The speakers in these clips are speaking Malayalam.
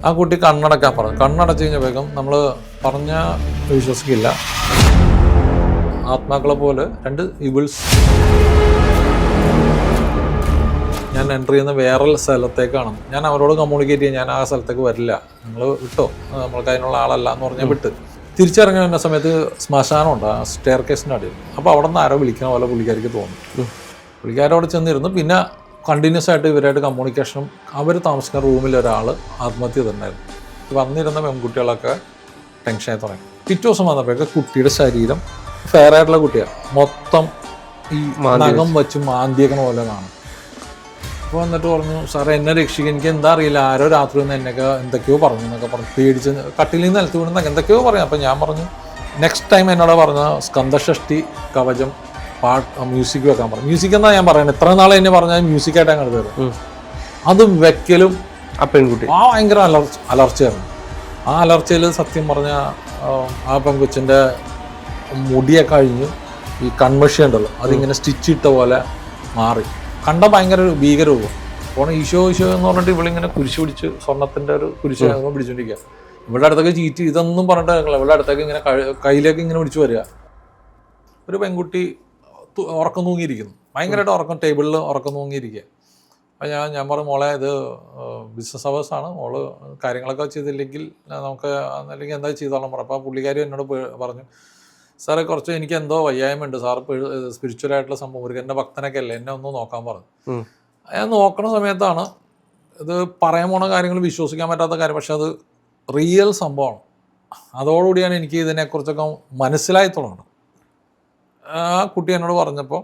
ആ കുട്ടി കണ്ണടക്കാൻ പറഞ്ഞു. കണ്ണടച്ച് കഴിഞ്ഞപ്പോഴേക്കും നമ്മൾ പറഞ്ഞ വിശ്വസിക്കില്ല, ആത്മാക്കളെ പോലെ രണ്ട് ഇവിൾസ് ഞാൻ എൻ്റർ ചെയ്യുന്ന വേറെ സ്ഥലത്തേക്കാണ്. ഞാൻ അവരോട് കമ്മ്യൂണിക്കേറ്റ് ചെയ്യാൻ, ഞാൻ ആ സ്ഥലത്തേക്ക് വരില്ല, നിങ്ങൾ വിട്ടോ, നമ്മൾക്ക് അതിനുള്ള ആളല്ല എന്ന് പറഞ്ഞാൽ വിട്ട് തിരിച്ചിറങ്ങി വരുന്ന സമയത്ത് ശ്മശാനമുണ്ട് ആ സ്റ്റെയർ കേസിൻ്റെ അടിയിൽ. അപ്പോൾ അവിടെ നിന്ന് ആരോ വിളിക്കുന്ന പോലെ പുള്ളിക്കാരിക്ക് തോന്നി. പുള്ളിക്കാരോട് ചെന്നിരുന്നു. പിന്നെ കണ്ടിന്യൂസ് ആയിട്ട് ഇവരായിട്ട് കമ്മ്യൂണിക്കേഷനും, അവർ താമസിക്കുന്ന റൂമിൽ ഒരാൾ ആത്മഹത്യ ചെയ്തിട്ടുണ്ടായിരുന്നു. വന്നിരുന്ന പെൺകുട്ടികളൊക്കെ ടെൻഷനായി തുടങ്ങി. പിറ്റേ ദിവസം വന്നപ്പോഴൊക്കെ കുട്ടിയുടെ ശരീരം ഫെയർ ആയിട്ടുള്ള കുട്ടിയാണ്, മൊത്തം ഈ നഖം വെച്ച് മാന്തിയേക്കണ പോലെ കാണും. അപ്പോൾ വന്നിട്ട് പറഞ്ഞു, സാറേ എന്നെ രക്ഷിക്കുക, എനിക്ക് എന്താ അറിയില്ല, ആരോ രാത്രി നിന്ന് എന്നൊക്കെ എന്തൊക്കെയോ പറഞ്ഞു എന്നൊക്കെ പറഞ്ഞു, പേടിച്ച് കട്ടിലിൽ നിന്ന് നിലത്ത് വീണെന്നൊക്കെ എന്തൊക്കെയോ പറയാം. അപ്പോൾ ഞാൻ പറഞ്ഞു, നെക്സ്റ്റ് ടൈം എന്നോട് പറഞ്ഞ സ്കന്ദഷഷ്ടി കവചം മ്യൂസിക് വെക്കാൻ പറഞ്ഞു. മ്യൂസിക് എന്നാ ഞാൻ പറയുന്നത്, ഇത്ര നാളെ എന്നെ പറഞ്ഞാൽ മ്യൂസിക്കായിട്ട് അങ്ങനെ തരും. അത് വെക്കലും ആ പെൺകുട്ടി ഭയങ്കര അലർച്ചയായിരുന്നു. ആ അലർച്ചയിൽ സത്യം പറഞ്ഞ ആ പെൺകൊച്ചിൻ്റെ മുടിയൊക്കെ കഴിഞ്ഞ് ഈ കൺമഷി ഉണ്ടല്ലോ അതിങ്ങനെ സ്റ്റിച്ച് ഇട്ട പോലെ മാറി. കണ്ട ഭയങ്കര ഒരു ഭീകരവും. അപ്പോൾ ഈശോ ഈശോ എന്ന് പറഞ്ഞിട്ട് ഇവളിങ്ങനെ കുരിശ് പിടിച്ച്, സ്വർണ്ണത്തിൻ്റെ ഒരു കുരിശ് പിടിച്ചോണ്ടിരിക്കുക. ഇവിടെ അടുത്തൊക്കെ ചീറ്റ് ഇതൊന്നും പറഞ്ഞിട്ട് ഇവിടെ അടുത്തൊക്കെ ഇങ്ങനെ കയ്യിലേക്ക് ഇങ്ങനെ പിടിച്ചു വരിക. ഒരു പെൺകുട്ടി ഉറക്കം തൂങ്ങിയിരിക്കുന്നു, ഭയങ്കരമായിട്ട് ഉറക്കം, ടേബിളിൽ ഉറക്കം തൂങ്ങിയിരിക്കുക. അപ്പോൾ ഞാൻ പറഞ്ഞു, മോളെ ഇത് ബിസിനസ് അവേഴ്സാണ്, മോള് കാര്യങ്ങളൊക്കെ ചെയ്തില്ലെങ്കിൽ നമുക്ക് അല്ലെങ്കിൽ എന്താ ചെയ്തോളാം പറഞ്ഞു. അപ്പോൾ പുള്ളിക്കാരി എന്നോട് പറഞ്ഞു, സാറേ കുറച്ച് എനിക്ക് എന്തോ വയ്യായ്മയുണ്ട്, സാറ് സ്പിരിച്വലായിട്ടുള്ള സംഭവം, മുരുകൻ്റെ ഭക്തനൊക്കെ അല്ലേ, എന്നെ ഒന്ന് നോക്കാൻ പറഞ്ഞു. ഞാൻ നോക്കണ സമയത്താണ് ഇത് പറയാൻ പോണ കാര്യങ്ങൾ വിശ്വസിക്കാൻ പറ്റാത്ത കാര്യം, പക്ഷെ അത് റിയൽ സംഭവമാണ്. അതോടുകൂടിയാണ് എനിക്ക് ഇതിനെക്കുറിച്ചൊക്കെ മനസ്സിലായി തുടങ്ങുന്നത്. ആ കുട്ടി എന്നോട് പറഞ്ഞപ്പോൾ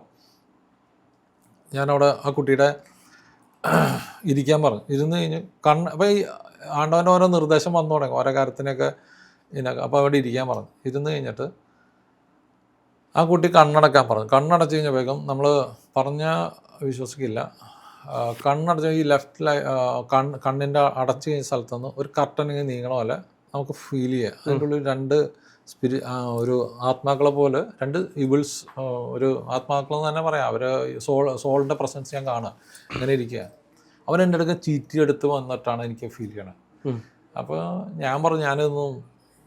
ഞാനവിടെ ആ കുട്ടിയുടെ ഇരിക്കാൻ പറഞ്ഞു. ഇരുന്ന് കഴിഞ്ഞ് അപ്പോൾ ഈ ആണ്ടവൻ്റെ ഓരോ നിർദ്ദേശം വന്നു തുടങ്ങി, ഓരോ കാര്യത്തിനൊക്കെ ഇതിനൊക്കെ. അപ്പോൾ അവിടെ ഇരിക്കാൻ പറഞ്ഞു. ഇരുന്ന് കഴിഞ്ഞിട്ട് ആ കുട്ടി കണ്ണടക്കാൻ പറഞ്ഞു. കണ്ണടച്ച് കഴിഞ്ഞപ്പോഴേക്കും നമ്മൾ പറഞ്ഞ വിശ്വസിക്കില്ല, കണ്ണടച്ച് ഈ കണ്ണിൻ്റെ അടച്ച് കഴിഞ്ഞ സ്ഥലത്തുനിന്ന് ഒരു കർട്ടൻ ഇങ്ങനെ നീങ്ങണ പോലെ നമുക്ക് ഫീൽ ചെയ്യുക. അതിൻ്റെ ഉള്ളിൽ രണ്ട് ഒരു ആത്മാക്കളെ പോലെ രണ്ട് ഇവിൾസ്, ഒരു ആത്മാക്കളെന്ന് തന്നെ പറയാം, അവർ സോളിൻ്റെ പ്രസൻസ് ഞാൻ കാണുക, അങ്ങനെ ഇരിക്കുക. അവരെൻ്റെ അടുത്ത് ചീറ്റിയെടുത്ത് വന്നിട്ടാണ് എനിക്ക് ഫീൽ ചെയ്യണത്. അപ്പോൾ ഞാൻ പറഞ്ഞു, ഞാനിതൊന്നും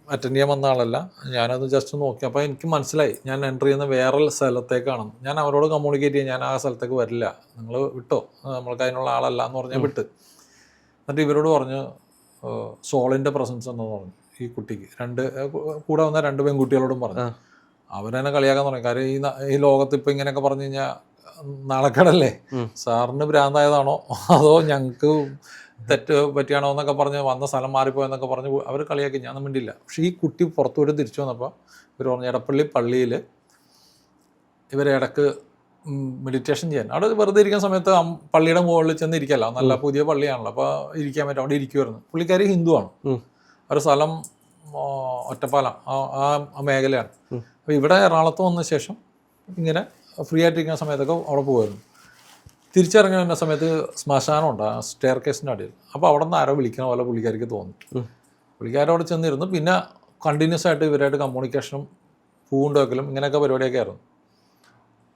അറ്റൻഡ് ചെയ്യാൻ വന്ന ആളല്ല, ഞാനത് ജസ്റ്റ് നോക്കി. അപ്പോൾ എനിക്ക് മനസ്സിലായി ഞാൻ എൻ്റർ ചെയ്യുന്ന വേറെ സ്ഥലത്തേക്കാണ്. ഞാൻ അവരോട് കമ്മ്യൂണിക്കേറ്റ് ചെയ്യാൻ, ഞാൻ ആ സ്ഥലത്തേക്ക് വരില്ല, നിങ്ങൾ വിട്ടോ, നമ്മൾക്ക് അതിനുള്ള ആളല്ല എന്ന് പറഞ്ഞാൽ വിട്ട്. എന്നിട്ട് ഇവരോട് പറഞ്ഞു, സോളിൻ്റെ പ്രസൻസ് എന്ന് പറഞ്ഞു ഈ കുട്ടിക്ക്. കൂടെ വന്ന രണ്ട് പെൺകുട്ടികളോടും പറഞ്ഞു. അവരെന്നെ കളിയാക്കാൻ തുടങ്ങി. കാര്യം ഈ ലോകത്ത് ഇപ്പം ഇങ്ങനെയൊക്കെ പറഞ്ഞു കഴിഞ്ഞാൽ നടക്കടല്ലേ, സാറിന് ഭ്രാന്തായതാണോ അതോ ഞങ്ങൾക്ക് തെറ്റ് പറ്റിയാണോ എന്നൊക്കെ പറഞ്ഞ് വന്ന സ്ഥലം മാറിപ്പോയെന്നൊക്കെ പറഞ്ഞ് അവർ കളിയാക്കി. ഞാൻ മിണ്ടില്ല. പക്ഷേ ഈ കുട്ടി പുറത്തു പോയിട്ട് തിരിച്ചു വന്നപ്പോൾ ഇവർ പറഞ്ഞു, എടപ്പള്ളി പള്ളിയിൽ ഇവരിടക്ക് മെഡിറ്റേഷൻ ചെയ്യാൻ, അവിടെ വെറുതെ ഇരിക്കുന്ന സമയത്ത് പള്ളിയുടെ മുകളിൽ ചെന്ന് ഇരിക്കല്ലോ, നല്ല പുതിയ പള്ളിയാണല്ലോ, അപ്പോൾ ഇരിക്കാൻ പറ്റും, അവിടെ ഇരിക്കുമായിരുന്നു. പുള്ളിക്കാരി ഹിന്ദുവാണ്, ഒരു സ്ഥലം ഒറ്റപ്പാലം ആ മേഖലയാണ്. അപ്പോൾ ഇവിടെ എറണാകുളത്ത് വന്ന ശേഷം ഇങ്ങനെ ഫ്രീ ആയിട്ടിരിക്കുന്ന സമയത്തൊക്കെ അവിടെ പോകുമായിരുന്നു. തിരിച്ചിറങ്ങി വരുന്ന സമയത്ത് ശ്മശാനമുണ്ട് ആ സ്റ്റെയർ കേസിൻ്റെ അടിയിൽ. അപ്പോൾ അവിടെ നിന്ന് ആരോ വിളിക്കുന്ന പോലെ പുള്ളിക്കാരിക്ക് തോന്നി. പുള്ളിക്കാരോട് ചെന്നിരുന്നു. പിന്നെ കണ്ടിന്യൂസ് ആയിട്ട് ഇവരായിട്ട് കമ്മ്യൂണിക്കേഷനും പൂണ്ട് വെക്കലും ഇങ്ങനെയൊക്കെ പരിപാടിയൊക്കെ ആയിരുന്നു.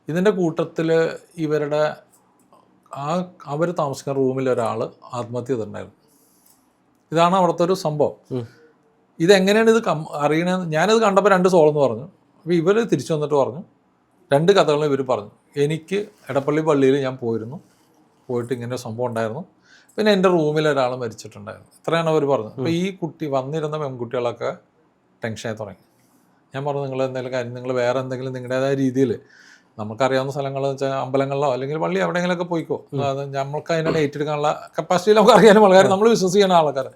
ഇതിൻ്റെ കൂട്ടത്തിൽ ഇവരുടെ അവർ താമസിക്കുന്ന റൂമിൽ ഒരാൾ ആത്മഹത്യ ചെയ്തിട്ടുണ്ടായിരുന്നു. ഇതാണ് അവിടുത്തെ ഒരു സംഭവം. ഇതെങ്ങനെയാണ് ഇത് അറിയണത്? ഞാനിത് കണ്ടപ്പോൾ രണ്ട് സോളെന്ന് പറഞ്ഞു. അപ്പോൾ ഇവർ തിരിച്ചു വന്നിട്ട് പറഞ്ഞു, രണ്ട് കഥകളും ഇവർ പറഞ്ഞു. എനിക്ക് എടപ്പള്ളി പള്ളിയിൽ ഞാൻ പോയിട്ട് ഇങ്ങനെ ഒരു സംഭവം ഉണ്ടായിരുന്നു, പിന്നെ എൻ്റെ റൂമിൽ ഒരാൾ മരിച്ചിട്ടുണ്ടായിരുന്നു, ഇത്രയാണ് അവർ പറഞ്ഞത്. അപ്പോൾ ഈ കുട്ടി വന്നിരുന്ന പെൺകുട്ടികളൊക്കെ ടെൻഷനായി തുടങ്ങി. ഞാൻ പറഞ്ഞു, നിങ്ങൾ എന്തെങ്കിലും കാര്യം, നിങ്ങൾ വേറെ എന്തെങ്കിലും നിങ്ങളുടേതായ രീതിയിൽ നമുക്കറിയാവുന്ന സ്ഥലങ്ങളെന്ന് വെച്ചാൽ അമ്പലങ്ങളിലോ അല്ലെങ്കിൽ പള്ളി എവിടെയെങ്കിലുമൊക്കെ പോയിക്കോ, അത് നമ്മൾക്ക് അതിനെ ഏറ്റെടുക്കാനുള്ള കപ്പാസിറ്റിയിൽ നമുക്ക് അറിയാനും വളരെ നമ്മൾ വിശ്വസിക്കുന്ന ആൾക്കാർ,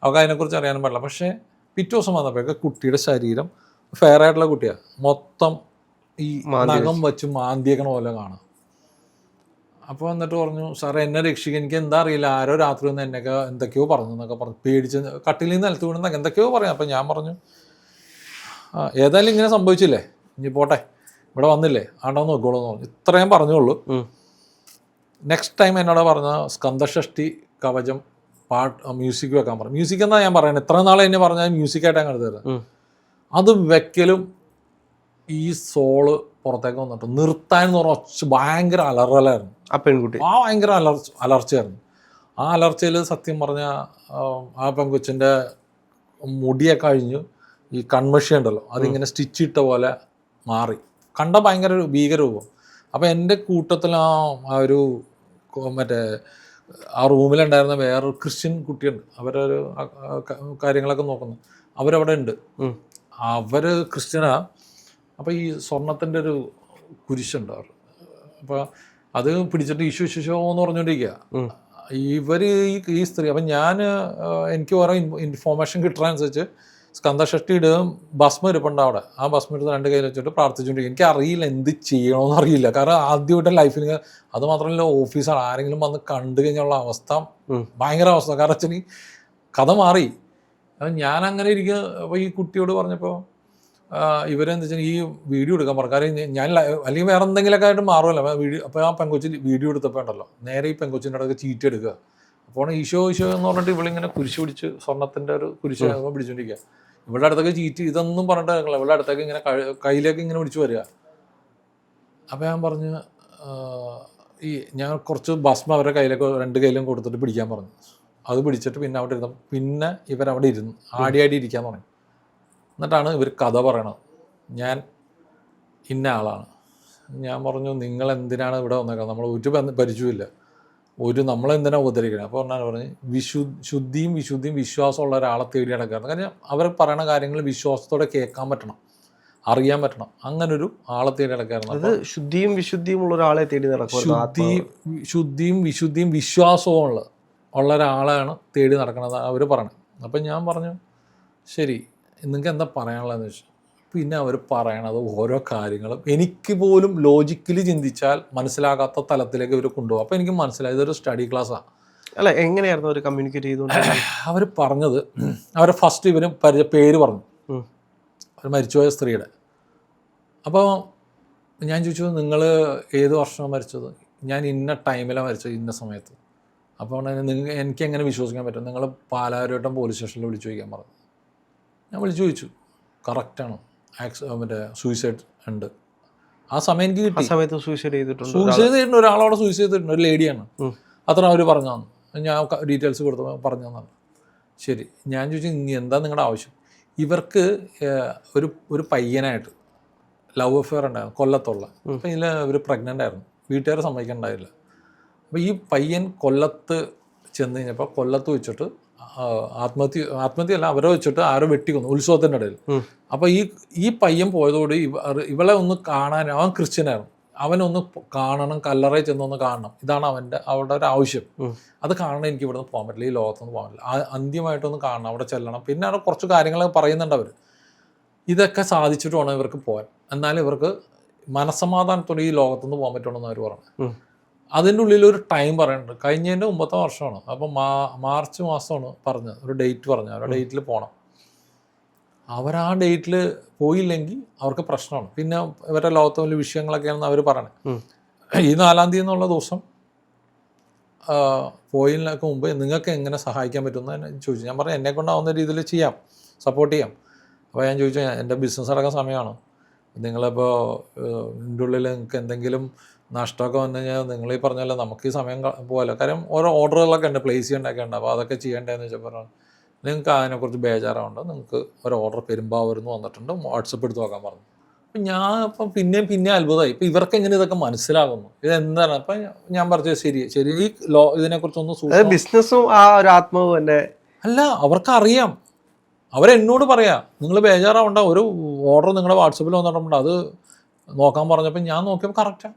അവർക്ക് അതിനെക്കുറിച്ച് അറിയാനും പാടില്ല. പക്ഷേ പിറ്റേ ദിവസം വന്നപ്പോഴൊക്കെ കുട്ടിയുടെ ശരീരം ഫെയർ ആയിട്ടുള്ള കുട്ടിയാണ്, മൊത്തം ഈ നഖം വെച്ച് മാന്തിയേക്കണ പോലെ കാണാം. അപ്പോൾ എന്നിട്ട് പറഞ്ഞു, സാറേ എന്നെ രക്ഷിക്കുക, എനിക്ക് എന്താ അറിയില്ല, ആരോ രാത്രി നിന്ന് എന്നൊക്കെ എന്തൊക്കെയോ പറഞ്ഞു എന്നൊക്കെ പറഞ്ഞു, പേടിച്ച് കട്ടിലിൽ നിന്ന് നിലത്ത് വീണെന്നൊക്കെ എന്തൊക്കെയോ പറയാം. അപ്പോൾ ഞാൻ പറഞ്ഞു, ഏതായാലും ഇങ്ങനെ സംഭവിച്ചില്ലേ, ഇനി പോട്ടെ, ഇവിടെ വന്നില്ലേ, ആണ്ടോ നോക്കോളൂ എന്ന് പറഞ്ഞു. ഇത്രയും പറഞ്ഞോളൂ. നെക്സ്റ്റ് ടൈം എന്നോട് പറഞ്ഞ സ്കന്ദഷഷ്ടി കവചം മ്യൂസിക് വെക്കാൻ പറഞ്ഞു. മ്യൂസിക് എന്നാ ഞാൻ പറയുന്നത്, ഇത്ര നാളെ എന്നെ പറഞ്ഞാൽ മ്യൂസിക്കായിട്ട് അങ്ങനെ തരുന്നത്. അത് വെക്കലും ഈ സോള് പുറത്തേക്ക് വന്നിട്ട് നിർത്താൻ എന്ന് പറഞ്ഞ ഭയങ്കര അലറലായിരുന്നു. ആ പെൺകുട്ടി ഭയങ്കര അലർച്ചയായിരുന്നു. ആ അലർച്ചയിൽ സത്യം പറഞ്ഞാൽ ആ പെങ്കൊച്ചിൻ്റെ മുടിയൊക്കെ കഴിഞ്ഞു, ഈ കൺമഷി ഉണ്ടല്ലോ അതിങ്ങനെ സ്റ്റിച്ച് ഇട്ട പോലെ മാറി, കണ്ട ഭയങ്കര ഒരു ഭീകരരൂപം. അപ്പോൾ എൻ്റെ കൂട്ടത്തിൽ ആ ഒരു മറ്റേ ആ റൂമിലുണ്ടായിരുന്ന വേറൊരു ക്രിസ്ത്യൻ കുട്ടിയുണ്ട്, അവരൊരു കാര്യങ്ങളൊക്കെ നോക്കുന്നു, അവരവിടെ ഉണ്ട്, അവർ ക്രിസ്ത്യനാ. അപ്പോൾ ഈ സ്വർണത്തിൻ്റെ ഒരു കുരിശുണ്ട് അവർ, അപ്പോൾ അത് പിടിച്ചിട്ട് ഇഷ്യൂ എന്ന് പറഞ്ഞുകൊണ്ടിരിക്കുക ഇവർ ഈ സ്ത്രീ. അപ്പം എനിക്ക് ഓരോ ഇൻഫോർമേഷൻ കിട്ടുന്നതനുസരിച്ച് സ്കന്ദഷഷ്ടിയുടെ ഭസ്മം ഇരിപ്പുണ്ട് അവിടെ, ആ ഭസ്മം എടുത്ത് 2 കയ്യിൽ വെച്ചിട്ട് പ്രാർത്ഥിച്ചുകൊണ്ടിരിക്കും. എനിക്ക് അറിയില്ല എന്ത് ചെയ്യണമെന്ന് അറിയില്ല, കാരണം ആദ്യമായിട്ട് ലൈഫിൽ, അത് മാത്രമല്ല ഓഫീസാണ്, ആരെങ്കിലും വന്ന് കണ്ടു കഴിഞ്ഞുള്ള അവസ്ഥ ഭയങ്കര അവസ്ഥ. കാരണം വെച്ചാൽ കഥ മാറി. ഞാൻ അങ്ങനെ ഇരിക്കുക. അപ്പോൾ ഈ കുട്ടിയോട് പറഞ്ഞപ്പോൾ ഇവരെന്താ വെച്ചാൽ ഈ വീഡിയോ എടുക്കാൻ പറഞ്ഞു, കാര്യം ഞാൻ അല്ലെങ്കിൽ വേറെ എന്തെങ്കിലുമൊക്കെ ആയിട്ട് മാറുമല്ലോ വീഡിയോ. അപ്പോൾ ആ പെങ്കൊച്ചി വീഡിയോ എടുത്തപ്പോൾ ഉണ്ടല്ലോ നേരെ ഈ പെങ്കൊച്ചിൻ്റെ അടുത്ത് ചീറ്റ് എടുക്കുക. അപ്പോൾ ഈശോ എന്ന് പറഞ്ഞിട്ട് ഇവളിങ്ങനെ കുരിശ് പിടിച്ച് സ്വർണ്ണത്തിൻ്റെ ഒരു കുരിശ് പിടിച്ചോണ്ടിരിക്കുക. ഇവളുടെ അടുത്തൊക്കെ ചീറ്റ് ഇതൊന്നും പറഞ്ഞിട്ട് കേൾക്കില്ല, ഇവളുടെ അടുത്തേക്ക് ഇങ്ങനെ കയ്യിലേക്ക് ഇങ്ങനെ പിടിച്ച് വരിക. അപ്പോൾ ഞാൻ പറഞ്ഞു ഞാൻ കുറച്ച് ഭസ്മം അവരുടെ കയ്യിലേക്ക് 2 കയ്യിലും കൊടുത്തിട്ട് പിടിക്കാൻ പറഞ്ഞു. അത് പിടിച്ചിട്ട് പിന്നെ അവിടെ ഇരുന്നു. പിന്നെ ഇവരവിടെ ഇരുന്ന് ആടി ഇരിക്കാൻ തുടങ്ങി. എന്നിട്ടാണ് ഇവർ കഥ പറയണത്, ഞാൻ ഇന്ന ആളാണ്. ഞാൻ പറഞ്ഞു നിങ്ങൾ എന്തിനാണ് ഇവിടെ വന്നേക്കുന്നത്, നമ്മൾ ഒരു പരിചയമില്ല, നമ്മളെന്തിനാണ് ഉപദ്രവിക്കണം. അപ്പോൾ പറഞ്ഞ് ശുദ്ധിയും വിശ്വാസമുള്ള ഒരാളെ തേടി നടക്കുകയാണ്. കാരണം അവർ പറയുന്ന കാര്യങ്ങൾ വിശ്വാസത്തോടെ കേൾക്കാൻ പറ്റണം, അറിയാൻ പറ്റണം, അങ്ങനൊരു ആളെ തേടി നടക്കുകയായിരുന്നു. ശുദ്ധിയും വിശുദ്ധിയും ഉള്ള ഒരാളെ തേടി നടക്കുക, ശുദ്ധിയും വിശ്വാസവും ഉള്ള ഒരാളാണ് തേടി നടക്കണത് അവർ പറയണത്. അപ്പം ഞാൻ പറഞ്ഞു ശരി, നിങ്ങൾക്ക് എന്താ പറയാനുള്ളതെന്ന് വെച്ചാൽ, പിന്നെ അവർ പറയണത് ഓരോ കാര്യങ്ങളും എനിക്ക് പോലും ലോജിക്കലി ചിന്തിച്ചാൽ മനസ്സിലാകാത്ത തലത്തിലേക്ക് ഇവർ കൊണ്ടുപോകും. അപ്പോൾ എനിക്ക് മനസ്സിലായി ഇതൊരു സ്റ്റഡി ക്ലാസ്സാണ്. അല്ല, എങ്ങനെയായിരുന്നു അവർ കമ്മ്യൂണിക്കേറ്റ് ചെയ്തുകൊണ്ട്? അവർ പറഞ്ഞത്, അവരെ ഫസ്റ്റ് ഇവർ പേര് പറഞ്ഞു, അവർ മരിച്ചുപോയ സ്ത്രീയുടെ. അപ്പോൾ ഞാൻ ചോദിച്ചു നിങ്ങൾ ഏത് വർഷമാണ് മരിച്ചത്? ഞാൻ ഇന്ന ടൈമിലാണ് മരിച്ചത്, ഇന്ന സമയത്ത്. അപ്പോൾ എനിക്ക് എങ്ങനെ വിശ്വസിക്കാൻ പറ്റും? നിങ്ങൾ പാലാരിവട്ടം പോലീസ് സ്റ്റേഷനിൽ വിളിച്ചു ചോദിക്കാൻ പറഞ്ഞു. ഞാൻ വിളിച്ചു ചോദിച്ചു, കറക്റ്റാണ്, മറ്റേ സൂയിസൈഡ് ഉണ്ട്. ആ സമയം എനിക്ക് കിട്ടി. സമയത്ത് സൂയിസൈഡ് ചെയ്തിട്ടുണ്ട്, ഒരാളവിടെ സൂയിസൈഡ് ചെയ്തിട്ടുണ്ട്, ഒരു ലേഡിയാണ്. അത്ര അവർ പറഞ്ഞു തന്നു. ഞാൻ ഡീറ്റെയിൽസ് കൊടുത്ത് പറഞ്ഞു തന്നു. ശരി, ഞാൻ ചോദിച്ചു ഇനി എന്താ നിങ്ങളുടെ ആവശ്യം? ഇവർക്ക് ഒരു പയ്യനായിട്ട് ലവ് അഫെയർ ഉണ്ടായിരുന്നു കൊല്ലത്തുള്ള. അപ്പം ഇതിൽ ഇവർ പ്രഗ്നൻ്റ് ആയിരുന്നു, വീട്ടുകാരെ സമ്മതിക്കണ്ടായില്ല. അപ്പോൾ ഈ പയ്യൻ കൊല്ലത്ത് ചെന്ന് കഴിഞ്ഞപ്പോൾ കൊല്ലത്ത് വെച്ചിട്ട് ആത്മഹത്യയല്ല, അവരെ വെച്ചിട്ട് ആരോ വെട്ടിക്കൊന്നു ഉത്സവത്തിൻ്റെ ഇടയിൽ. അപ്പോൾ ഈ പയ്യൻ പോയതോടെ ഇവളെ ഒന്ന് കാണാൻ, അവൻ ക്രിസ്ത്യനായിരുന്നു, അവനൊന്ന് കാണണം, കല്ലറയിൽ ചെന്നൊന്ന് കാണണം, ഇതാണ് അവരുടെ ഒരു ആവശ്യം. അത് കാണണം, എനിക്ക് ഇവിടുന്ന് പോകാൻ പറ്റില്ല, ഈ ലോകത്തൊന്നും പോകാൻ പറ്റില്ല, അന്ത്യമായിട്ടൊന്ന് കാണണം, അവിടെ ചെല്ലണം. പിന്നെ അവിടെ കുറച്ച് കാര്യങ്ങളൊക്കെ പറയുന്നുണ്ട് അവർ. ഇതൊക്കെ സാധിച്ചിട്ട് വേണം ഇവർക്ക് പോകാൻ, എന്നാലും ഇവർക്ക് മനസ്സമാധാനത്തോടെ ഈ ലോകത്തുനിന്ന് പോകാൻ പറ്റുള്ളൂ അവർ പറഞ്ഞു. അതിൻ്റെ ഉള്ളിൽ ഒരു ടൈം പറയുന്നുണ്ട്, കഴിഞ്ഞതിൻ്റെ മുമ്പത്തെ വർഷമാണ്. അപ്പോൾ മാർച്ച് മാസമാണ് പറഞ്ഞത്, ഒരു ഡേറ്റ് പറഞ്ഞു, അവരുടെ ഡേറ്റിൽ പോകണം. അവർ ആ ഡേറ്റിൽ പോയില്ലെങ്കിൽ അവർക്ക് പ്രശ്നമാണ്. പിന്നെ ഇവരുടെ ലോകത്തെ വലിയ വിഷയങ്ങളൊക്കെയാണെന്ന് അവർ പറയണത്. ഈ 4-ാം തീയതി എന്നുള്ള ദിവസം പോയില്ലൊക്കെ മുമ്പ് നിങ്ങൾക്ക് എങ്ങനെ സഹായിക്കാൻ പറ്റുമെന്ന് ചോദിച്ചു. ഞാൻ പറഞ്ഞു എന്നെക്കൊണ്ടാവുന്ന രീതിയിൽ ചെയ്യാം, സപ്പോർട്ട് ചെയ്യാം. അപ്പോൾ ഞാൻ ചോദിച്ചു, എൻ്റെ ബിസിനസ് അടക്കം സമയമാണ്, നിങ്ങളിപ്പോൾ ഇതിൻ്റെ ഉള്ളിൽ നിങ്ങൾക്ക് എന്തെങ്കിലും നഷ്ടമൊക്കെ വന്നു കഴിഞ്ഞാൽ നിങ്ങൾ ഈ പറഞ്ഞല്ലോ നമുക്ക് ഈ സമയം പോകല്ലോ, കാര്യം ഓരോ ഓർഡറുകളൊക്കെ ഉണ്ട്, പ്ലേസ് ചെയ്യേണ്ടതൊക്കെ ഉണ്ട്. അപ്പോൾ അതൊക്കെ ചെയ്യേണ്ടതെന്ന് വെച്ചപ്പോൾ നിങ്ങൾക്ക് അതിനെക്കുറിച്ച് ബേജാറാവുണ്ട്, നിങ്ങൾക്ക് ഒരു ഓർഡർ പെരുമ്പാവൂരിന്ന് വന്നിട്ടുണ്ട്, വാട്സപ്പ് എടുത്ത് നോക്കാൻ പറഞ്ഞു. അപ്പം ഞാൻ അപ്പം പിന്നെ അത്ഭുതമായി, ഇപ്പം ഇവർക്ക് എങ്ങനെ ഇതൊക്കെ മനസ്സിലാകുന്നു, ഇതെന്താണ്? അപ്പം ഞാൻ പറഞ്ഞത് ശരി ഈ ഇതിനെക്കുറിച്ചൊന്നും ബിസിനസ്സും ആ ഒരു ആത്മാവ് തന്നെ അല്ല, അവർക്കറിയാം. അവരെന്നോട് പറയാം നിങ്ങൾ ബേജാറാവണ്ട, ഒരു ഓർഡർ നിങ്ങളുടെ വാട്സപ്പിൽ വന്നിട്ടുണ്ട്, അത് നോക്കാൻ പറഞ്ഞപ്പോൾ ഞാൻ നോക്കിയപ്പോൾ കറക്റ്റാണ്,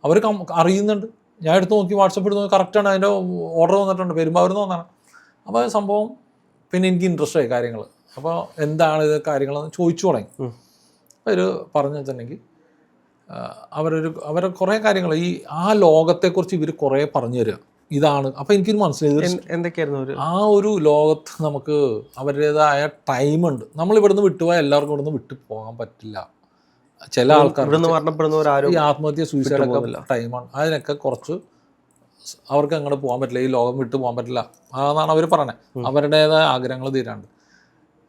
അവർ അറിയുന്നുണ്ട്. ഞാൻ എടുത്ത് നോക്കി, വാട്സപ്പ് എടുത്ത് നോക്കി, കറക്റ്റാണ്, അതിൻ്റെ ഓർഡർ വന്നിട്ടുണ്ട്, പെരുമ്പാവൂരിന്ന് വന്നാണ്. അപ്പോൾ സംഭവം പിന്നെ എനിക്ക് ഇൻട്രസ്റ്റ് ആയി കാര്യങ്ങൾ. അപ്പോൾ എന്താണ് ഇത് കാര്യങ്ങളെന്ന് ചോദിച്ചു തുടങ്ങി. അവർ പറഞ്ഞു വെച്ചിട്ടുണ്ടെങ്കിൽ അവരെ കുറേ കാര്യങ്ങൾ ഈ ആ ലോകത്തെക്കുറിച്ച് ഇവർ കുറേ പറഞ്ഞു തരിക, ഇതാണ്. അപ്പോൾ എനിക്കൊരു മനസ്സിലായി എന്തൊക്കെയായിരുന്നു ആ ഒരു ലോകത്ത് നമുക്ക് അവരുടേതായ ടൈമുണ്ട്. നമ്മളിവിടുന്ന് വിട്ടുപോയാൽ എല്ലാവർക്കും ഇവിടുന്ന് വിട്ടു പോകാൻ പറ്റില്ല. ചില ആൾക്കാർ ഈ ആത്മഹത്യ സൂയിസൈഡൊക്കെ ടൈമാണ്, അതിനൊക്കെ കുറച്ച് അവർക്ക് അങ്ങോട്ട് പോകാൻ പറ്റില്ല, ഈ ലോകം വിട്ടു പോകാൻ പറ്റില്ല അതാണ് അവർ പറഞ്ഞത്, അവരുടേതായ ആഗ്രഹങ്ങൾ തീരാണ്ട്.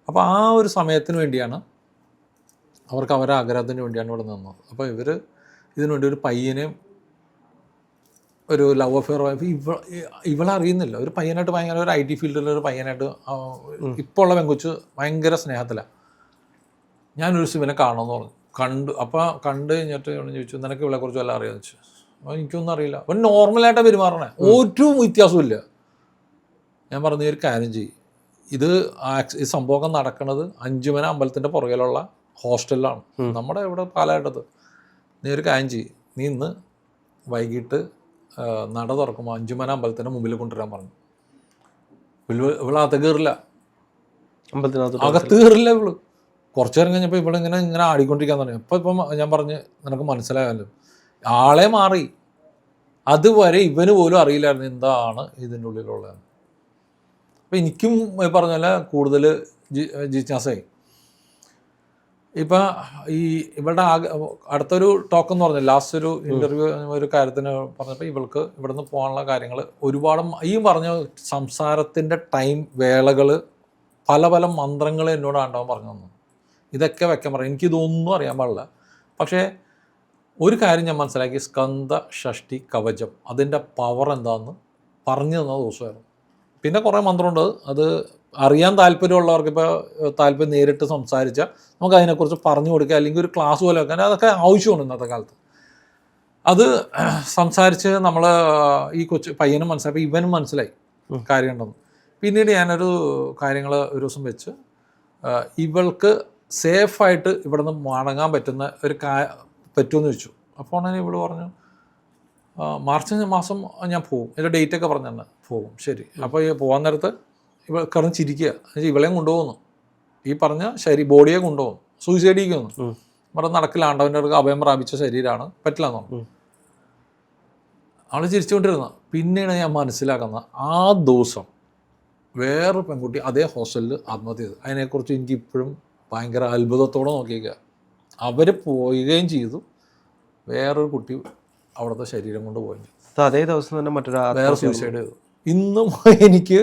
അപ്പോൾ ആ ഒരു സമയത്തിന് വേണ്ടിയാണ് അവർക്ക് അവരുടെ ആഗ്രഹത്തിന് വേണ്ടിയാണ് ഇവിടെ നിന്നത്. അപ്പോൾ ഇവർ ഇതിനുവേണ്ടി ഒരു പയ്യനെയും ഒരു ലവ് അഫെയർ ഇവളെ അറിയുന്നില്ല. ഒരു പയ്യനായിട്ട് ഭയങ്കര ഒരു IT ഫീൽഡിലൊരു പയ്യനായിട്ട് ഇപ്പോൾ ഉള്ള പെങ്കൊച്ച് ഭയങ്കര സ്നേഹത്തിലാണ്. ഞാനൊരു ഇവനെ കാണണമെന്ന് പറഞ്ഞു. അപ്പോൾ കണ്ടു കഴിഞ്ഞിട്ട് ചോദിച്ചു, നിനക്ക് ഇവളെക്കുറിച്ച് വല്ല അറിയാമെന്ന് വെച്ചു. അപ്പോൾ എനിക്കൊന്നും അറിയില്ല. അവൻ നോർമലായിട്ടാണ് പെരുമാറണേ, ഒരു വ്യത്യാസമില്ല. ഞാൻ പറഞ്ഞു, ഒരു കാര്യം ചെയ്യും, ഈ സംഭവം നടക്കുന്നത് അഞ്ചുമന അമ്പലത്തിൻ്റെ പുറകിലുള്ള ഹോസ്റ്റലിലാണ്, നമ്മുടെ ഇവിടെ പാലായിട്ടത്. നീ ഒരു കാര്യം ചെയ്യും, നീ ഇന്ന് വൈകിട്ട് നട തുറക്കുമ്പോൾ അഞ്ചുമന അമ്പലത്തിൻ്റെ മുമ്പിൽ കൊണ്ടുവരാൻ പറഞ്ഞു. ഇവളകത്ത് കയറില്ല, അകത്ത് കയറില്ല ഇവള്. കുറച്ചു നേരം കഴിഞ്ഞപ്പോൾ ഇങ്ങനെ ആടിക്കൊണ്ടിരിക്കാൻ തുടങ്ങി. ഇപ്പം ഞാൻ പറഞ്ഞ്, നിനക്ക് മനസ്സിലായല്ലോ, ആളെ മാറി. അതുവരെ ഇവന് പോലും അറിയില്ലായിരുന്നു എന്താണ് ഇതിൻ്റെ ഉള്ളിലുള്ളതെന്ന്. അപ്പം എനിക്കും പറഞ്ഞ പോലെ കൂടുതൽ ജിജ്ഞാസയായി. ഇപ്പം ഇവളുടെ അടുത്തൊരു ടോക്ക് എന്ന് പറഞ്ഞാൽ ലാസ്റ്റ് ഒരു ഇൻ്റർവ്യൂ ഒരു കാര്യത്തിന് പറഞ്ഞപ്പോൾ ഇവൾക്ക് ഇവിടെ നിന്ന് പോകാനുള്ള കാര്യങ്ങൾ ഒരുപാട് ഈ പറഞ്ഞ സംസാരത്തിൻ്റെ വേളകൾ പല മന്ത്രങ്ങൾ എന്നോടാണ്ടാവും പറഞ്ഞു തന്നു. ഇതൊക്കെ വെക്കാൻ പറയും, എനിക്കിതൊന്നും അറിയാൻ പാടില്ല. പക്ഷേ ഒരു കാര്യം ഞാൻ മനസ്സിലാക്കി, സ്കന്ദ ഷഷ്ടി കവചം അതിൻ്റെ പവർ എന്താണെന്ന് പറഞ്ഞു തന്ന ദിവസമായിരുന്നു. പിന്നെ കുറേ മന്ത്രമുണ്ട്, അത് അറിയാൻ താല്പര്യമുള്ളവർക്ക് ഇപ്പോൾ താല്പര്യം നേരിട്ട് സംസാരിച്ചാൽ നമുക്ക് അതിനെക്കുറിച്ച് പറഞ്ഞു കൊടുക്കുക, അല്ലെങ്കിൽ ഒരു ക്ലാസ് പോലെ വെക്കാൻ, അതൊക്കെ ആവശ്യമാണ് ഇന്നത്തെ കാലത്ത്. അത് സംസാരിച്ച് നമ്മൾ ഈ പയ്യനും മനസ്സിലായി, ഇവനും മനസ്സിലായി കാര്യമുണ്ടെന്ന്. പിന്നീട് ഞാനൊരു കാര്യങ്ങൾ ഒരു ദിവസം വെച്ച് ഇവൾക്ക് സേഫായിട്ട് ഇവിടെ നിന്ന് മടങ്ങാൻ പറ്റുന്ന പറ്റുമെന്ന് ചോദിച്ചു. അപ്പോൾ ആണെങ്കിൽ ഇവള് പറഞ്ഞു, മാർച്ച് മാസം ഞാൻ പോകും, ഇതിൻ്റെ ഡേറ്റൊക്കെ പറഞ്ഞു തന്നെ പോകും. ശരി. അപ്പോൾ ഈ പോകാൻ നേരത്ത് ഇവൾ കിടന്ന് ചിരിക്കുക, ഇവളെയും കൊണ്ടുപോകുന്നു, ഈ പറഞ്ഞ ബോഡിയെ കൊണ്ടുപോകുന്നു, സൂയിസൈഡ് ചെയ്യുന്നു. പറഞ്ഞ് നടക്കില്ല, ആണ്ടവൻ്റെ അടുക്ക് അഭയം പ്രാപിച്ച ശരീരമാണ്, പറ്റില്ല എന്ന് പറഞ്ഞു. അവൾ ചിരിച്ചുകൊണ്ടിരുന്ന. പിന്നീട് ഞാൻ മനസ്സിലാക്കുന്ന, ആ ദിവസം വേറൊരു പെൺകുട്ടി അതേ ഹോസ്റ്റലിൽ ആത്മഹത്യ ചെയ്തു. അതിനെക്കുറിച്ച് എനിക്ക് ഇപ്പോഴും ഭയങ്കര അത്ഭുതത്തോടെ നോക്കിയിരിക്കുക. അവർ പോവുകയും ചെയ്തു, വേറൊരു കുട്ടി അവിടുത്തെ ശരീരം കൊണ്ട് പോയി. അതേ ദിവസം തന്നെ വേറെ സൂയിസൈഡ് ചെയ്തു. ഇന്നും എനിക്ക്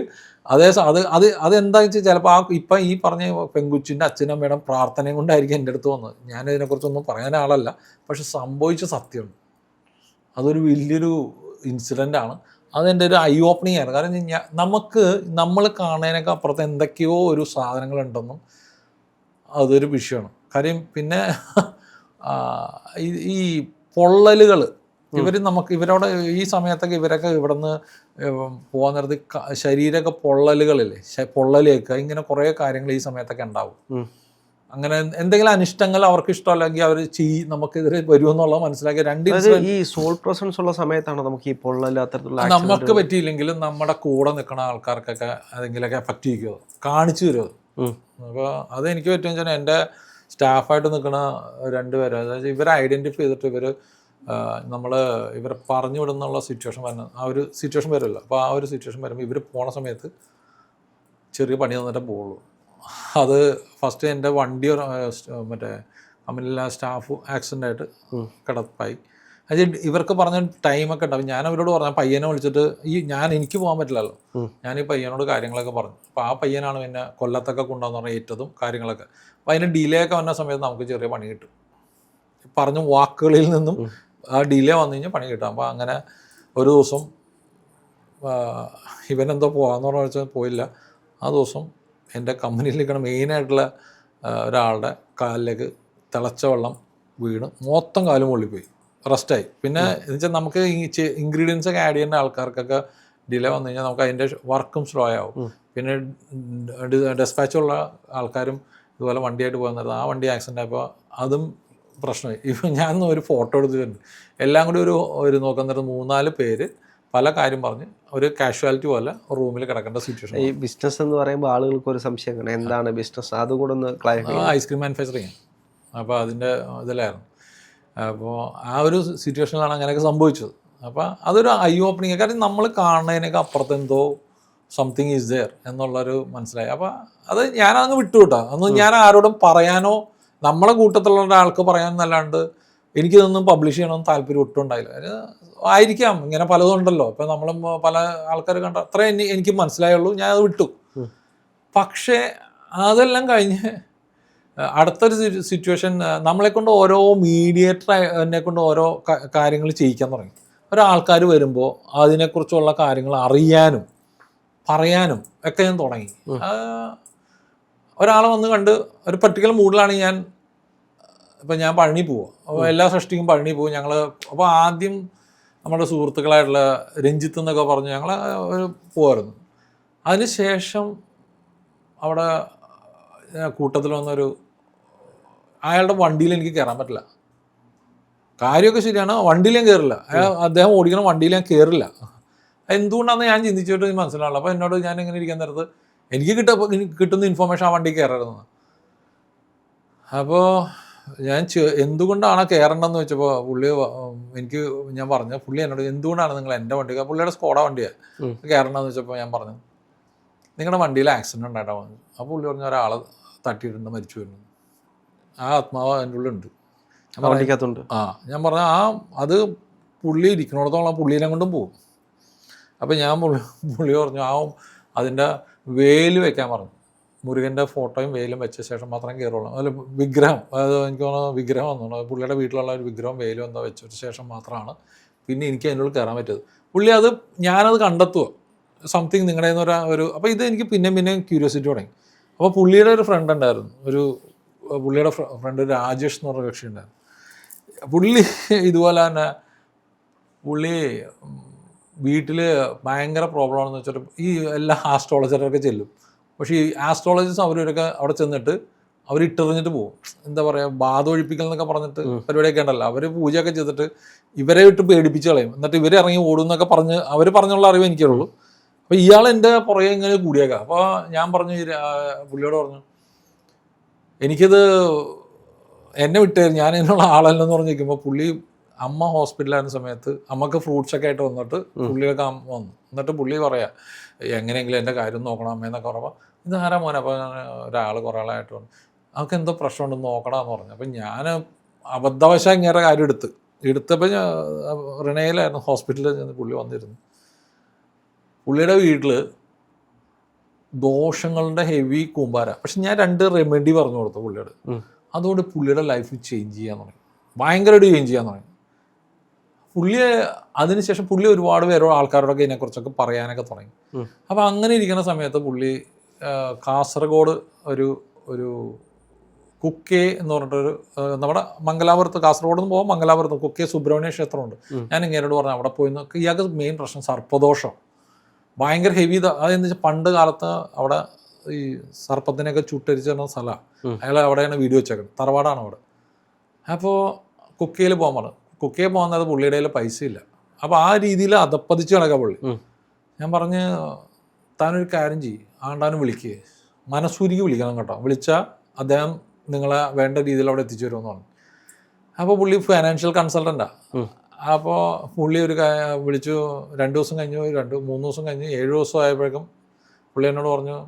അതെന്താ വെച്ചാൽ ചിലപ്പോൾ ഇപ്പം ഈ പറഞ്ഞ പെൺകുച്ചിൻ്റെ അച്ഛനമ്മയുടെ പ്രാർത്ഥനയും കൊണ്ടായിരിക്കും എൻ്റെ അടുത്ത് വന്നത്. ഞാനിതിനെക്കുറിച്ചൊന്നും പറയാൻ ആളല്ല, പക്ഷെ സംഭവിച്ച സത്യമുണ്ട്. അതൊരു വലിയൊരു ഇൻസിഡൻ്റാണ്. അതെൻ്റെ ഒരു ഐ ഓപ്പണിംഗ് ആയിരുന്നു. കാരണം നമ്മൾ കാണുന്നതിനൊക്കെ അപ്പുറത്ത് എന്തൊക്കെയോ ഒരു സാധനങ്ങളുണ്ടെന്നും അതൊരു വിഷയമാണ്. കാര്യം പിന്നെ ഈ പൊള്ളലുകൾ ഇവരോട് ഈ സമയത്തൊക്കെ ഇവരൊക്കെ ഇവിടെ നിന്ന് പോകാൻ നേരത്ത് ശരീരമൊക്കെ പൊള്ളലുകളില്ലേ, പൊള്ളലേക്കുക, ഇങ്ങനെ കുറേ കാര്യങ്ങൾ ഈ സമയത്തൊക്കെ ഉണ്ടാവും. അങ്ങനെ എന്തെങ്കിലും അനിഷ്ടങ്ങൾ അവർക്ക് ഇഷ്ടമല്ലെങ്കിൽ അവർ നമുക്കെതിരെ വരുമെന്നുള്ളത് മനസ്സിലാക്കി. ഈ സോൾ പ്രസൻസ് ഉള്ള സമയത്താണ് നമുക്ക് ഈ പൊള്ളലാത്തരത്തിലുള്ള നമുക്ക് പറ്റിയില്ലെങ്കിലും നമ്മുടെ കൂടെ നിൽക്കുന്ന ആൾക്കാർക്കൊക്കെ അതെങ്കിലൊക്കെ എഫക്റ്റ് ചെയ്യിക്കുമോ, കാണിച്ചു തരുമോ. അപ്പോൾ അതെനിക്ക് പറ്റുമെന്ന് വെച്ചാൽ എൻ്റെ സ്റ്റാഫായിട്ട് നിൽക്കുന്ന 2 പേര്, അതായത് ഇവരെ ഐഡൻറ്റിഫൈ ചെയ്തിട്ട് ഇവരെ പറഞ്ഞു വിടുന്നുള്ള സിറ്റുവേഷൻ വരുന്നത്, ആ ഒരു സിറ്റുവേഷൻ വരുമല്ലോ. അപ്പോൾ ആ ഒരു സിറ്റുവേഷൻ വരുമ്പോൾ ഇവർ പോണ സമയത്ത് ചെറിയ പണി തന്നിട്ടേ പോവുള്ളൂ. അത് ഫസ്റ്റ് എൻ്റെ വണ്ടി മറ്റേ കമ്പനിയിലെ സ്റ്റാഫ് ആക്സിഡൻ്റായിട്ട് കിടപ്പായി. അത് ഇവർക്ക് പറഞ്ഞ ടൈമൊക്കെ ഉണ്ടാവും. ഞാൻ അവരോട് പറഞ്ഞ പയ്യനെ വിളിച്ചിട്ട് എനിക്ക് പോകാൻ പറ്റില്ലല്ലോ, ഞാൻ ഈ പയ്യനോട് കാര്യങ്ങളൊക്കെ പറഞ്ഞു. അപ്പോൾ ആ പയ്യനാണ് പിന്നെ കൊല്ലത്തൊക്കെ കൊണ്ടുവന്ന് പറഞ്ഞാൽ ഏറ്റതും കാര്യങ്ങളൊക്കെ. അപ്പോൾ അതിന് ഡിലേ ഒക്കെ വന്ന സമയത്ത് നമുക്ക് ചെറിയ പണി കിട്ടും. പറഞ്ഞ വാക്കുകളിൽ നിന്നും ആ ഡിലേ വന്നു കഴിഞ്ഞാൽ പണി കിട്ടും. അപ്പോൾ അങ്ങനെ ഒരു ദിവസം ഇവനെന്തോ പോകാമെന്ന് പറഞ്ഞ വെച്ചാൽ പോയില്ല. ആ ദിവസം എൻ്റെ കമ്പനിയിൽ നിൽക്കുന്ന മെയിനായിട്ടുള്ള ഒരാളുടെ കാലിലേക്ക് തിളച്ച വെള്ളം വീണ് മൊത്തം കാലും പൊള്ളിപ്പോയി, റെസ്റ്റായി. പിന്നെ എന്ന് വെച്ചാൽ നമുക്ക് ഇൻഗ്രീഡിയൻസ് ഒക്കെ ആഡ് ചെയ്യുന്ന ആൾക്കാർക്കൊക്കെ ഡിലേ വന്നു കഴിഞ്ഞാൽ നമുക്ക് അതിൻ്റെ വർക്കും സ്ലോ ആവും. പിന്നെ ഡെസ്പാച്ചുള്ള ആൾക്കാരും ഇതുപോലെ വണ്ടിയായിട്ട് പോകാൻ നേരത്തെ ആ വണ്ടി ആക്സിഡൻ്റ് ആയപ്പോൾ അതും പ്രശ്നമായി. ഇപ്പം ഞാൻ ഒരു ഫോട്ടോ എടുത്തിട്ടുണ്ട്. എല്ലാം കൂടി ഒരു നോക്കാൻ നേരം 3-4 പേര് പല കാര്യം പറഞ്ഞ് ഒരു കാഷ്വാലിറ്റി പോലെ റൂമിൽ കിടക്കേണ്ട സിറ്റുവേഷൻ. ഈ ബിസിനസ് എന്ന് പറയുമ്പോൾ ആളുകൾക്ക് ഒരു സംശയം കാണാം, എന്താണ് ബിസിനസ്, അതുകൂടെ ഒന്ന് ക്ലാരിഫൈ. Ice cream manufacturing. അപ്പോൾ അതിൻ്റെ ഇതിലായിരുന്നു. അപ്പോൾ ആ ഒരു സിറ്റുവേഷനിലാണ് അങ്ങനെയൊക്കെ സംഭവിച്ചത്. അപ്പോൾ അതൊരു ഐ ഓപ്പണിങ്. കാരണം നമ്മൾ കാണുന്നതിനൊക്കെ അപ്പുറത്ത് എന്തോ സംതിങ് ഈസ് ദെയർ എന്നുള്ളൊരു മനസ്സിലായി. അപ്പോൾ അത് ഞാനങ്ങ് വിട്ടുവിട്ടാ. അന്ന് ഞാൻ ആരോടും പറയാനോ നമ്മളെ കൂട്ടത്തിലുള്ള ഒരാൾക്ക് പറയാനല്ലാണ്ട് എനിക്കിതൊന്നും പബ്ലിഷ് ചെയ്യണമെന്ന് താല്പര്യം ഒട്ടും ഉണ്ടായില്ല. ആയിരിക്കാം, ഇങ്ങനെ പലതും ഉണ്ടല്ലോ. ഇപ്പം നമ്മളും പല ആൾക്കാർ കണ്ട അത്രേ എനിക്ക് മനസ്സിലായുള്ളൂ. ഞാൻ അത് വിട്ടു. പക്ഷേ അതെല്ലാം കഴിഞ്ഞ് അടുത്തൊരു സിറ്റുവേഷൻ നമ്മളെക്കൊണ്ട് ഓരോ മീഡിയേറ്റർ എന്നെ കൊണ്ട് ഓരോ കാര്യങ്ങൾ ചെയ്യിക്കാൻ തുടങ്ങി. ഒരാൾക്കാർ വരുമ്പോൾ അതിനെക്കുറിച്ചുള്ള കാര്യങ്ങൾ അറിയാനും പറയാനും ഒക്കെ ഞാൻ തുടങ്ങി. ഒരാളെ വന്ന് കണ്ട് ഒരു പർട്ടിക്കുലർ മൂഡിലാണ് ഞാൻ. ഇപ്പം ഞാൻ പഴനി പോവുക, അപ്പോൾ എല്ലാ ഷഷ്ടിക്കും പഴനി പോകും ഞങ്ങൾ. അപ്പോൾ ആദ്യം നമ്മുടെ സുഹൃത്തുക്കളായിട്ടുള്ള രഞ്ജിത്ത് എന്നൊക്കെ പറഞ്ഞ് ഞങ്ങൾ പോകായിരുന്നു. അതിനുശേഷം അവിടെ കൂട്ടത്തിൽ വന്നൊരു അയാളുടെ വണ്ടിയിൽ എനിക്ക് കയറാൻ പറ്റില്ല. കാര്യമൊക്കെ ശരിയാണ്, വണ്ടിയിൽ ഞാൻ കയറില്ല. അദ്ദേഹം ഓടിക്കുന്ന വണ്ടിയിൽ ഞാൻ കയറില്ല. എന്തുകൊണ്ടാണെന്ന് ഞാൻ ചിന്തിച്ചിട്ട് മനസ്സിലാവില്ല. അപ്പോൾ എന്നോട് ഞാൻ ഇങ്ങനെ ഇരിക്കാൻ നേരത്ത് എനിക്ക് കിട്ടുന്ന ഇൻഫോർമേഷൻ ആ വണ്ടി കയറരുതെന്ന്. അപ്പോൾ ഞാൻ എന്തുകൊണ്ടാണ് കയറേണ്ടതെന്ന് വെച്ചപ്പോൾ പുള്ളി എനിക്ക് ഞാൻ പറഞ്ഞു, പുള്ളി എന്നോട് എന്തുകൊണ്ടാണ് നിങ്ങൾ എൻ്റെ വണ്ടി, പുള്ളിയുടെ സ്കോഡ വണ്ടിയാണ് കയറേണ്ടതെന്ന് വെച്ചപ്പോൾ ഞാൻ പറഞ്ഞു നിങ്ങളുടെ വണ്ടിയിൽ ആക്സിഡൻറ്റ് ഉണ്ടായിട്ടാ പറഞ്ഞു. അപ്പോൾ പുള്ളി പറഞ്ഞ ഒരാളെ തട്ടിയിട്ടുണ്ട്, മരിച്ചു വരുന്നു, ആ ആത്മാവ് അതിൻ്റെ ഉള്ളിലുണ്ട്. ഞാൻ പറഞ്ഞ അത് പുള്ളി ഇരിക്കണോടത്തോളം പുള്ളീനെ കൊണ്ടും പോകും. അപ്പം ഞാൻ പുള്ളി പറഞ്ഞു അതിൻ്റെ വേല് വെക്കാൻ പറഞ്ഞു. മുരുകൻ്റെ ഫോട്ടോയും വേലും വെച്ച ശേഷം മാത്രമേ കയറുള്ളൂ. അതിൽ വിഗ്രഹം, അതായത് എനിക്ക് തോന്നുന്നു വിഗ്രഹം വന്നു, പുള്ളിയുടെ വീട്ടിലുള്ള ഒരു വിഗ്രഹം വേലും എന്തോ വെച്ച ശേഷം മാത്രമാണ് പിന്നെ എനിക്ക് അതിനുള്ളിൽ കയറാൻ പറ്റിയത്. പുള്ളി ഞാനത് കണ്ടെത്തുക സംതിങ് നിങ്ങളുടെ ഒരു അപ്പോൾ ഇത് എനിക്ക് പിന്നെ ക്യൂരിയോസിറ്റി തുടങ്ങി. അപ്പോൾ പുള്ളിയുടെ ഒരു ഫ്രണ്ട് ഉണ്ടായിരുന്നു, പുള്ളിയുടെ ഫ്രണ്ട് രാജേഷ് എന്ന് പറഞ്ഞ കക്ഷി ഉണ്ടായിരുന്നു. പുള്ളി ഇതുപോലെ തന്നെ പുള്ളി വീട്ടിൽ ഭയങ്കര പ്രോബ്ലമാണെന്ന് വെച്ചിട്ട് ഈ എല്ലാ ആസ്ട്രോളജറൊക്കെ ചെല്ലും. പക്ഷേ ഈ ആസ്ട്രോളജിസ്റ്റ് അവരൊക്കെ അവിടെ ചെന്നിട്ട് അവർ ഇട്ടെറിഞ്ഞിട്ട് പോകും. എന്താ പറയുക, ബാധ ഒഴിപ്പിക്കൽ എന്നൊക്കെ പറഞ്ഞിട്ട് പരിപാടിയൊക്കെ ഉണ്ടല്ലോ. അവർ പൂജയൊക്കെ ചെയ്തിട്ട് ഇവരെ വിട്ട് പേടിപ്പിച്ച് കളയും. എന്നിട്ട് ഇവർ ഇറങ്ങി ഓടും എന്നൊക്കെ പറഞ്ഞ് അവർ പറഞ്ഞുള്ള അറിവ് എനിക്കുള്ളൂ. അപ്പോൾ ഇയാൾ എൻ്റെ പുറകെ ഇങ്ങനെ കൂടിയേക്കാം. അപ്പോൾ ഞാൻ പറഞ്ഞു, പുള്ളിയോട് പറഞ്ഞു എനിക്കിത് എന്നെ വിട്ടായിരുന്നു, ഞാൻ എന്നുള്ള ആളല്ലെന്ന് പറഞ്ഞിരിക്കുമ്പോൾ പുള്ളി അമ്മ ഹോസ്പിറ്റലായിരുന്ന സമയത്ത് അമ്മക്ക് ഫ്രൂട്ട്സൊക്കെ ആയിട്ട് വന്നിട്ട് പുള്ളിയൊക്കെ വന്നു. എന്നിട്ട് പുള്ളി പറയാം എങ്ങനെയെങ്കിലും എൻ്റെ കാര്യം നോക്കണം അമ്മയെന്നൊക്കെ പറയുമ്പോൾ ഇതാരാ മോനെ. അപ്പോൾ ഒരാൾ കുറേ ആളായിട്ട് വന്നു, അവർക്ക് എന്തോ പ്രശ്നമുണ്ടെന്ന് നോക്കണമെന്ന് പറഞ്ഞു. അപ്പം ഞാൻ അബദ്ധവശാൽ ഇങ്ങനെ കാര്യം എടുത്തപ്പോൾ റിണയിലായിരുന്നു ഹോസ്പിറ്റലിൽ ചെന്ന് പുള്ളി വന്നിരുന്നു. പുള്ളിയുടെ വീട്ടിൽ ദോഷങ്ങളുടെ ഹെവി കൂമ്പാര. പക്ഷെ ഞാൻ 2 റെമഡി പറഞ്ഞു കൊടുത്തു പുള്ളിയോട്. അതുകൊണ്ട് പുള്ളിയുടെ ലൈഫ് ചേഞ്ച് ചെയ്യാൻ തുടങ്ങി, ഭയങ്കരമായിട്ട് ചേഞ്ച് ചെയ്യാൻ തുടങ്ങി. അതിനുശേഷം പുള്ളി ഒരുപാട് ആൾക്കാരോടൊക്കെ ഇതിനെക്കുറിച്ചൊക്കെ പറയാനൊക്കെ തുടങ്ങി. അപ്പം അങ്ങനെ ഇരിക്കുന്ന സമയത്ത് പുള്ളി കാസർഗോഡ് ഒരു കുക്കെ എന്ന് പറഞ്ഞിട്ടൊരു നമ്മുടെ മംഗലാപുരത്ത്, കാസർഗോഡ് നിന്ന് പോകാൻ മംഗലാപുരത്ത് കുക്കെ സുബ്രഹ്മണ്യ ക്ഷേത്രമുണ്ട്. ഞാൻ ഇങ്ങനോട് പറഞ്ഞു അവിടെ പോയി നോക്കി. ഇയാൾക്ക് മെയിൻ പ്രശ്നം സർപ്പദോഷം, ഭയങ്കര ഹെവി. അതെന്ന് വെച്ചാൽ പണ്ട് കാലത്ത് അവിടെ ഈ സർപ്പത്തിനെയൊക്കെ ചുട്ടരിച്ചിരുന്ന സ്ഥലമാണ്. അയാൾ അവിടെയാണ് വീഡിയോ വെച്ചേക്കുന്നത്, തറവാടാണ് അവിടെ. അപ്പോൾ കുക്കയിൽ പോകാൻ പറഞ്ഞു. കുക്കയിൽ പോകുന്നത് പുള്ളിയുടെ കയ്യിൽ പൈസ ഇല്ല. അപ്പോൾ ആ രീതിയിൽ അതപ്പതിച്ച് കിടക്കാം പുള്ളി. ഞാൻ പറഞ്ഞ് താനൊരു കാര്യം ചെയ്യും, ആണ്ടാനും വിളിക്കുക, മനസ്സൂരിക്ക് വിളിക്കണം കേട്ടോ, വിളിച്ചാൽ അദ്ദേഹം നിങ്ങളെ വേണ്ട രീതിയിൽ അവിടെ എത്തിച്ചു വരുമെന്ന് പറഞ്ഞു. അപ്പോൾ പുള്ളി ഫൈനാൻഷ്യൽ കൺസൾട്ടൻ്റാണ്. അപ്പോൾ പുള്ളി വിളിച്ചു. 2 ദിവസം കഴിഞ്ഞു, 3 ദിവസം കഴിഞ്ഞ് 7 ദിവസം ആയപ്പോഴേക്കും പുള്ളി എന്നോട് പറഞ്ഞു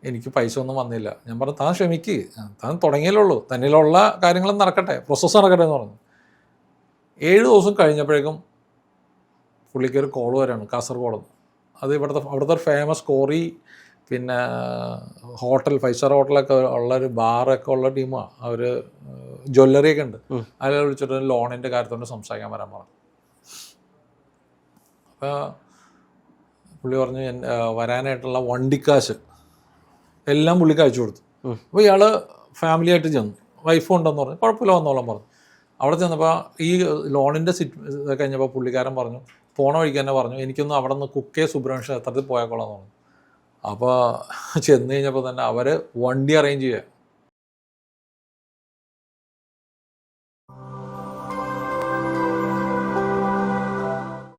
എനിക്ക് പൈസ ഒന്നും വന്നില്ല. ഞാൻ പറഞ്ഞു താൻ ക്ഷമിക്ക്, താൻ തുടങ്ങിയല്ലുള്ളൂ, തന്നിലുള്ള കാര്യങ്ങളും നടക്കട്ടെ, പ്രോസസ്സ് നടക്കട്ടെ എന്ന് പറഞ്ഞു. 7 ദിവസം കഴിഞ്ഞപ്പോഴേക്കും പുള്ളിക്ക് ഒരു കോൾ വരാണ് കാസർഗോഡ്. അത് അവിടുത്തെ ഒരു ഫേമസ് കോറി, പിന്നെ ഹോട്ടൽ, 5 സ്റ്റാർ ഹോട്ടലൊക്കെ ഉള്ളൊരു ബാറൊക്കെ ഉള്ള ടീമാണ്. അവർ ജ്വല്ലറിയൊക്കെ ഉണ്ട്. അതിൽ വിളിച്ചിട്ട് ലോണിൻ്റെ കാര്യത്തോട് സംസാരിക്കാൻ വരാൻ പറഞ്ഞു. അപ്പോൾ പുള്ളി പറഞ്ഞു വരാനായിട്ടുള്ള വണ്ടിക്കാശ് എല്ലാം പുള്ളിക്ക് അയച്ചു കൊടുത്തു. അപ്പോൾ ഇയാൾ ഫാമിലി ആയിട്ട് ചെന്നു, വൈഫും ഉണ്ടെന്ന് പറഞ്ഞു. കുഴപ്പമില്ല വന്നോളാം പറഞ്ഞു. അവിടെ ചെന്നപ്പോൾ ഈ ലോണിൻ്റെ കഴിഞ്ഞപ്പോൾ പുള്ളിക്കാരൻ പറഞ്ഞു, പോണ വഴിക്ക് തന്നെ പറഞ്ഞു എനിക്കൊന്ന് അവിടെ നിന്ന് കുക്കെ സുബ്രഹ്മണ്യ ക്ഷേത്രത്തിൽ പോയേക്കോളാന്ന് പറഞ്ഞു. അപ്പോൾ ചെന്ന് കഴിഞ്ഞപ്പോൾ തന്നെ അവർ വണ്ടി അറേഞ്ച് ചെയ്യുക.